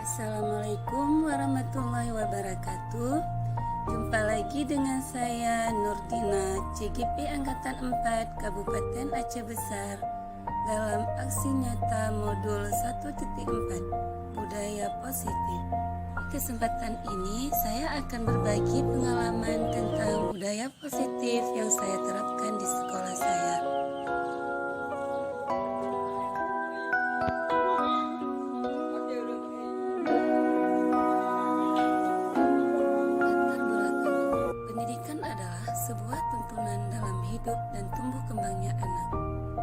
Assalamualaikum warahmatullahi wabarakatuh. Jumpa lagi dengan saya Nurdina, CGP Angkatan 4 Kabupaten Aceh Besar dalam aksi nyata modul 1.4 Budaya Positif. Di kesempatan ini saya akan berbagi pengalaman tentang budaya positif yang saya terapkan di sekolah saya. Sebuah tuntunan dalam hidup dan tumbuh kembangnya anak.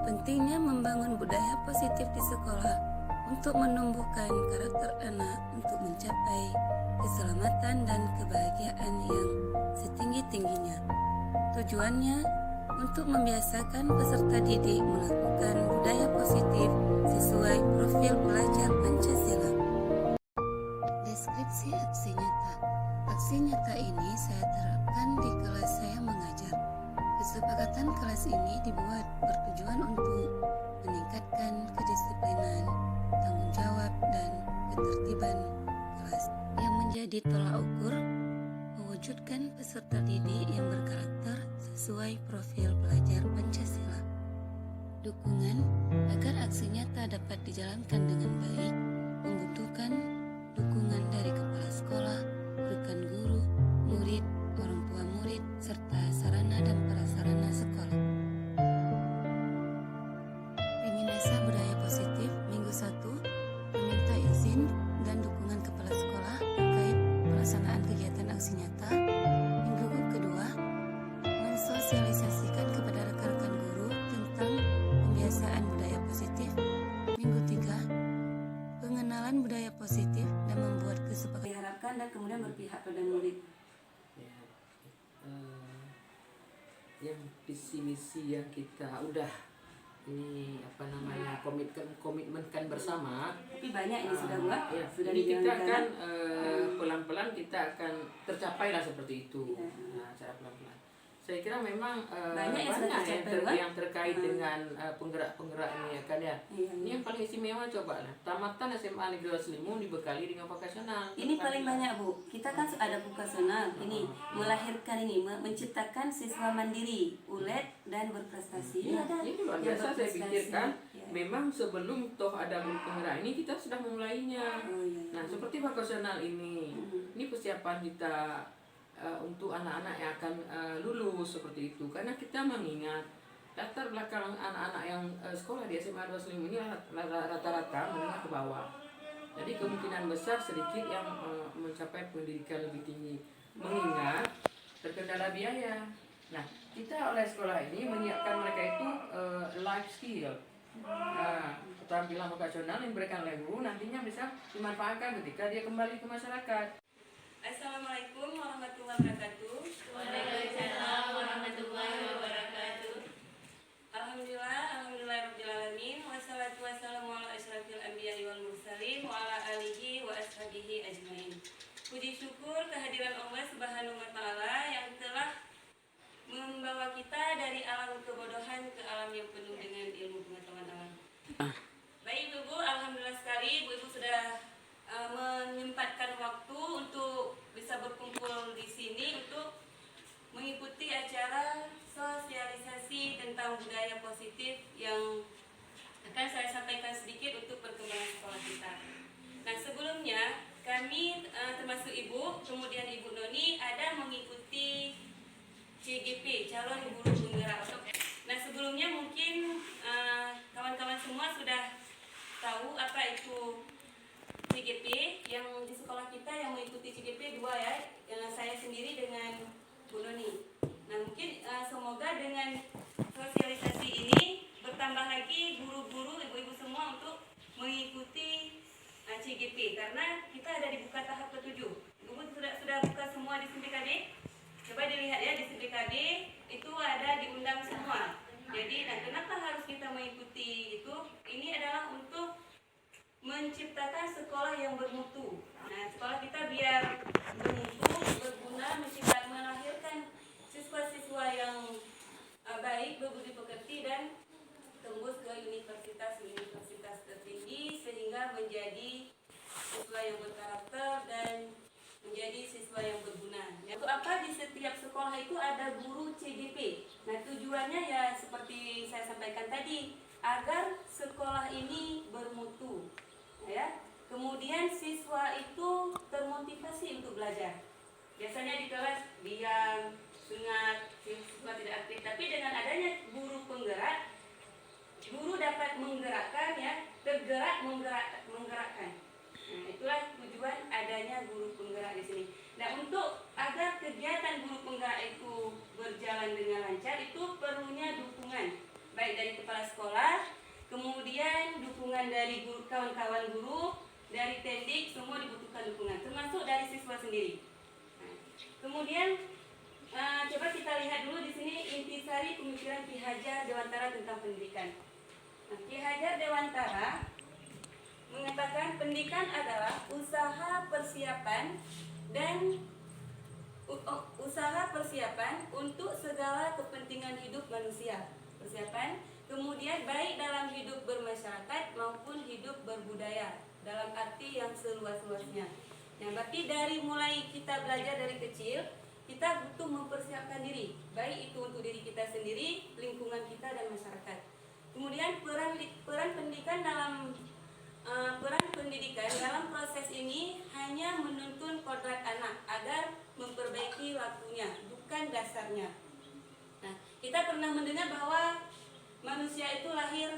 Pentingnya membangun budaya positif di sekolah untuk menumbuhkan karakter anak untuk mencapai keselamatan dan kebahagiaan yang setinggi-tingginya. Tujuannya untuk membiasakan peserta didik melakukan budaya positif sesuai profil pelajar Pancasila. Deskripsi aksi nyata. Aksi nyata ini saya terapkan di kelas saya mengajar. Kesepakatan kelas ini dibuat bertujuan untuk meningkatkan kedisiplinan, tanggung jawab, dan ketertiban kelas. Yang menjadi tolak ukur, mewujudkan peserta didik yang berkarakter sesuai profil pelajar Pancasila. Dukungan agar aksi nyata dapat dijalankan dengan baik membutuhkan dukungan dari kepala sekolah, rekan guru, murid, orang tua murid, serta sarana dan prasarana sekolah. Peminasa budaya positif Minggu 1 meminta izin dan dukungan kepala sekolah terkait pelaksanaan kegiatan aksi nyata. Minggu kedua, mensosialisasikan kepada rekan-rekan guru tentang pembiasaan budaya positif. Minggu 3, pengenalan budaya positif dan membuat kesepakatan diharapkan dan kemudian berpihak pada murid. Yang visi misi yang kita udah komitmenkan bersama. Tapi banyak ini sudah buat. Ya, sudah ini kita akan dijalankan. pelan-pelan kita akan tercapai lah seperti itu. Ya. Nah, cara pelan-pelan. Saya kira memang banyak yang terkait dengan penggerak-penggerak ini ya kan ya. Iya. Ini yang paling istimewa coba lah. Tamatan SMA Negeri Selimut dibekali dengan vokasional. Ini paling banyak Bu. Kita kan ada vokasional. Ini melahirkan ini menciptakan siswa mandiri, ulet dan berprestasi. Ya, ini luar biasa saya pikirkan. Ya. Memang sebelum toh ada penggerak ini kita sudah memulainya. Iya. Nah seperti vokasional ini persiapan kita untuk anak-anak yang akan lulus seperti itu, karena kita mengingat latar belakang anak-anak yang sekolah di SMA 25 ini rata-rata menengah ke bawah, jadi kemungkinan besar sedikit yang mencapai pendidikan lebih tinggi, mengingat terkendala biaya. Nah kita oleh sekolah ini menyiapkan mereka itu life skill, keterampilan vokasional yang diberikan oleh guru nantinya bisa dimanfaatkan ketika dia kembali ke masyarakat. Assalamualaikum warahmatullahi wabarakatuh. Waalaikumsalam warahmatullahi wabarakatuh. Alhamdulillah alamin. Wassalatu wassalamu ala asyrafil anbiya'i wal mursalin wa ala alihi wa ashabihi ajmain. Puji syukur kehadiran Allah Subhanahu wa taala yang telah membawa kita dari alam kebodohan ke alam yang penuh dengan ilmu pengetahuan alam. Baik Ibu, alhamdulillah sekali Ibu sudah menyempatkan waktu untuk bisa berkumpul di sini untuk mengikuti acara sosialisasi tentang budaya positif yang akan saya sampaikan sedikit untuk perkembangan sekolah kita. Nah sebelumnya kami termasuk Ibu, kemudian Ibu Noni ada mengikuti CGP, calon guru penggerak. Nah sebelumnya mungkin kawan-kawan semua sudah tahu apa itu CGP. Yang di sekolah kita yang mengikuti CGP 2 ya, saya sendiri dengan Bu Noni. Nah mungkin semoga dengan sosialisasi ini bertambah lagi guru-guru, ibu-ibu semua untuk mengikuti CGP, karena kita ada di buka tahap ke-7. Ibu sudah buka semua di SIMPIKAD. Coba dilihat ya, di SIMPIKAD itu ada diundang semua. Jadi nah kenapa harus kita mengikuti itu? Ini adalah untuk menciptakan sekolah yang bermutu. Nah, sekolah kita biar bermutu, berguna, melahirkan siswa-siswa yang baik, berbudi pekerti dan tembus ke universitas tertinggi sehingga menjadi siswa yang berkarakter sekolah itu ada guru CGP. Nah, tujuannya ya seperti saya sampaikan tadi, agar sekolah ini bermutu, ya. Kemudian siswa itu termotivasi untuk belajar. Biasanya di kelas diam, sengat, siswa tidak aktif. Tapi dengan adanya guru penggerak, guru dapat menggerakkan, ya, tergerak menggerakkan. Nah, itulah tujuan adanya guru penggerak di sini. Nah, untuk agar kegiatan guru penggerak itu berjalan dengan lancar, itu perlunya dukungan baik dari kepala sekolah, kemudian dukungan dari guru, kawan-kawan guru, dari tendik, semua dibutuhkan dukungan, termasuk dari siswa sendiri. Nah, kemudian coba kita lihat dulu di sini intisari pemikiran Ki Hajar Dewantara tentang pendidikan. Nah, Ki Hajar Dewantara mengatakan pendidikan adalah usaha persiapan untuk segala kepentingan hidup manusia. Persiapan, kemudian baik dalam hidup bermasyarakat maupun hidup berbudaya dalam arti yang seluas-luasnya. Yang berarti dari mulai kita belajar dari kecil, kita butuh mempersiapkan diri, baik itu untuk diri kita sendiri, lingkungan kita dan masyarakat. Kemudian peran pendidikan dalam proses ini hanya menuntun kodrat anak agar memperbaiki lakunya, bukan dasarnya. Nah, kita pernah mendengar bahwa manusia itu lahir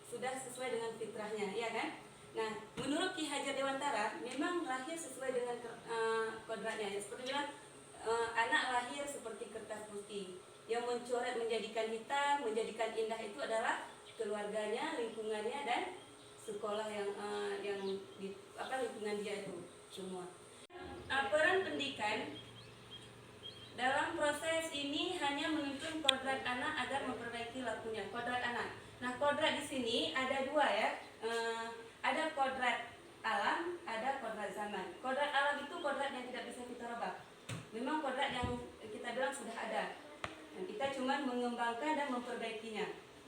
sudah sesuai dengan fitrahnya, ya kan? Nah, menurut Ki Hajar Dewantara memang lahir sesuai dengan kodratnya. Seperti bilang, anak lahir seperti kertas putih, yang mencoret menjadikan hitam, menjadikan indah itu adalah keluarganya, lingkungannya, dan sekolah yang lingkungan dia itu semua. Peran pendidikan dalam proses ini hanya menuntun kodrat anak agar memperbaiki lakunya. Kodrat anak. Nah, kodrat di sini ada dua, ya. Ada kodrat alam, ada kodrat zaman. Kodrat alam itu kodrat yang tidak bisa kita rubah. Memang kodrat yang kita bilang sudah ada. Dan kita cuma mengembangkan dan memperbaikinya.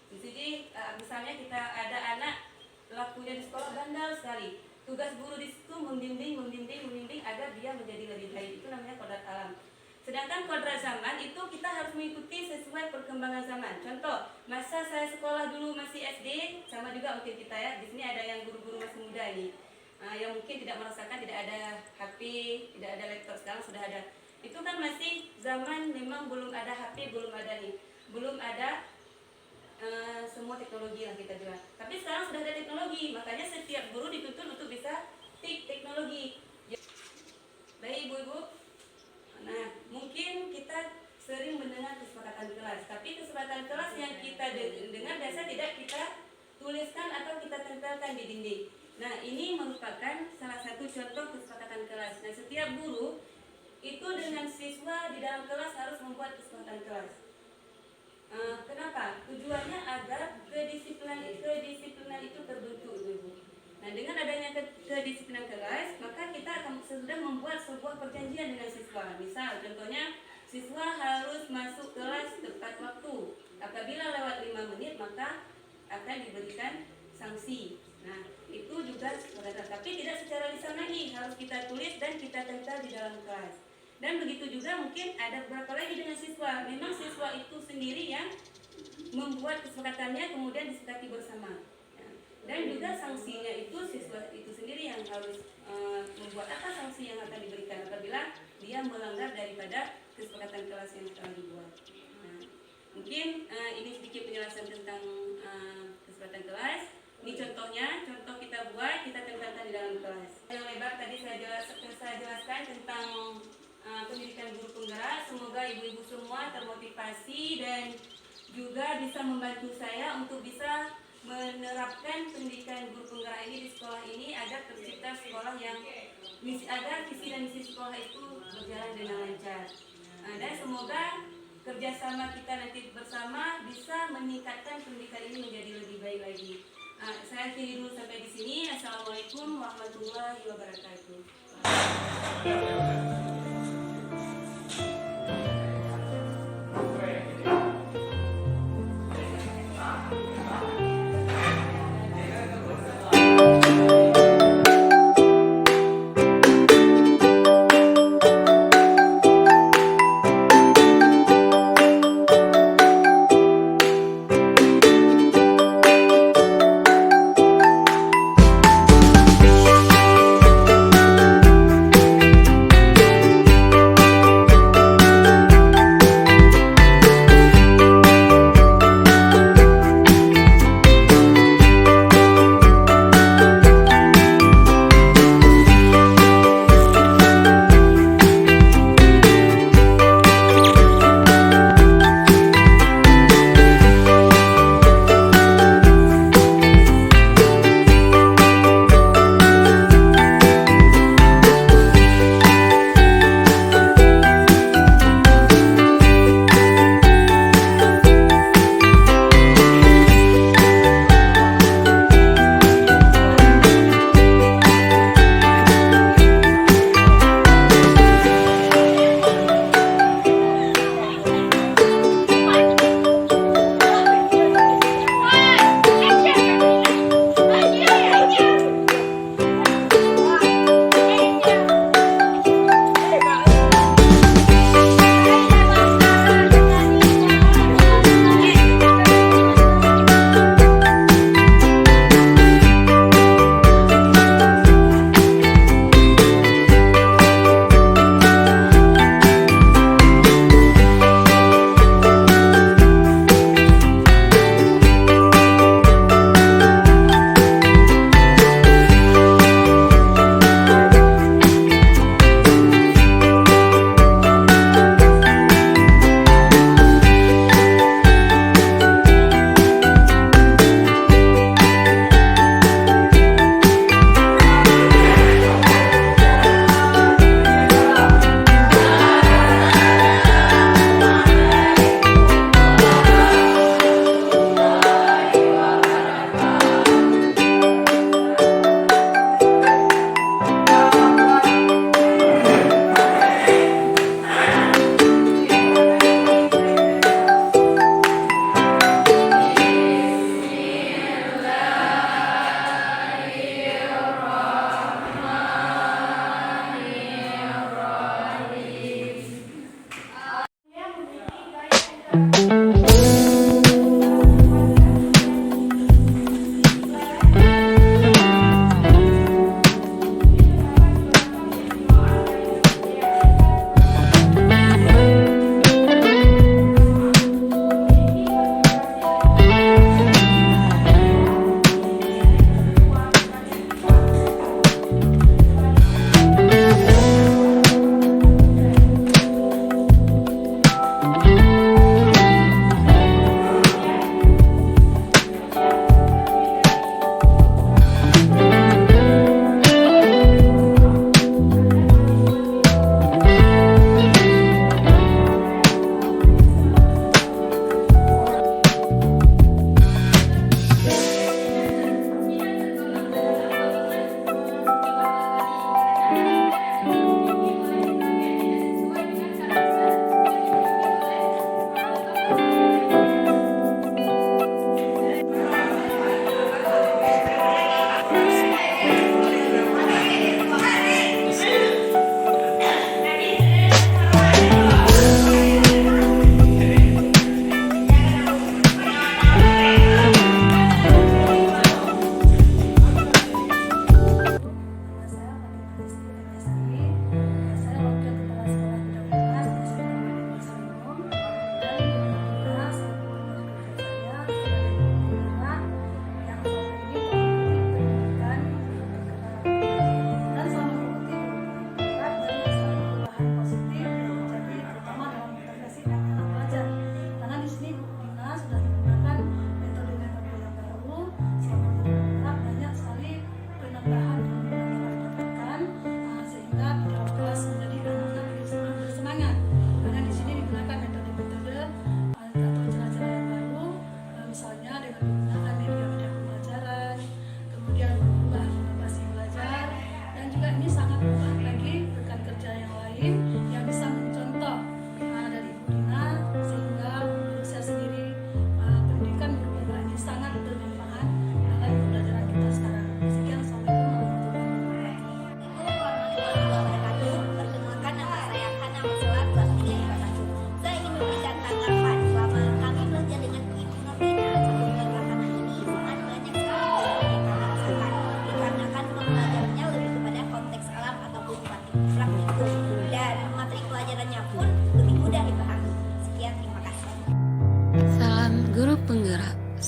Jadi misalnya kita ada anak lakunya di sekolah bandel sekali. Tugas guru di situ membimbing agar dia menjadi lebih baik. Itu namanya kodrat alam. Sedangkan kodrat zaman itu kita harus mengikuti sesuai perkembangan zaman. Contoh, masa saya sekolah dulu masih SD, sama juga mungkin kita, ya. Di sini ada yang guru-guru masih muda ini, yang mungkin tidak merasakan tidak ada HP, tidak ada laptop. Sekarang sudah ada. Itu kan masih zaman memang belum ada HP, belum ada semua teknologi yang kita bilang. Tapi sekarang sudah ada teknologi, makanya setiap guru dituntut untuk bisa teknologi. Baik ibu-ibu. Nah, mungkin kita sering mendengar kesepakatan kelas, tapi kesepakatan kelas yang kita dengar biasa tidak kita tuliskan atau kita tempelkan di dinding. Nah, ini merupakan salah satu contoh kesepakatan kelas. Nah, setiap guru itu dengan siswa di dalam kelas harus membuat kesepakatan kelas. Kenapa? Tujuannya agar kedisiplinan itu terbentuk, ibu. Nah, dengan adanya kedisiplinan kelas, maka kita akan sudah membuat sebuah perjanjian dengan siswa. Misal, contohnya, siswa harus masuk kelas tepat waktu. Apabila lewat 5 menit, maka akan diberikan sanksi. Nah, itu juga tapi tidak secara lisan lagi, harus kita tulis dan kita tempel di dalam kelas. Dan begitu juga mungkin ada beberapa lagi dengan siswa. Memang siswa itu sendiri yang membuat kesepakatannya, kemudian disepakati bersama. Dan juga sanksinya itu siswa itu sendiri yang harus membuat apa sanksi yang akan diberikan apabila dia melanggar daripada kesepakatan kelas yang telah dibuat. Nah, mungkin ini sedikit penjelasan tentang kesepakatan kelas. Ini contohnya, contoh kita buat, kita tempelkan di dalam kelas. Yang lebar tadi saya jelaskan tentang pendidikan guru penggerak. Semoga ibu-ibu semua termotivasi dan juga bisa membantu saya untuk bisa menerapkan pendidikan guru penggerak ini di sekolah ini agar tercipta sekolah yang agar visi dan misi sekolah itu berjalan dengan lancar. Dan semoga kerjasama kita nanti bersama bisa meningkatkan pendidikan ini menjadi lebih baik lagi. Saya akhiri dulu sampai di sini. Assalamualaikum warahmatullahi wabarakatuh.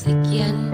Sekian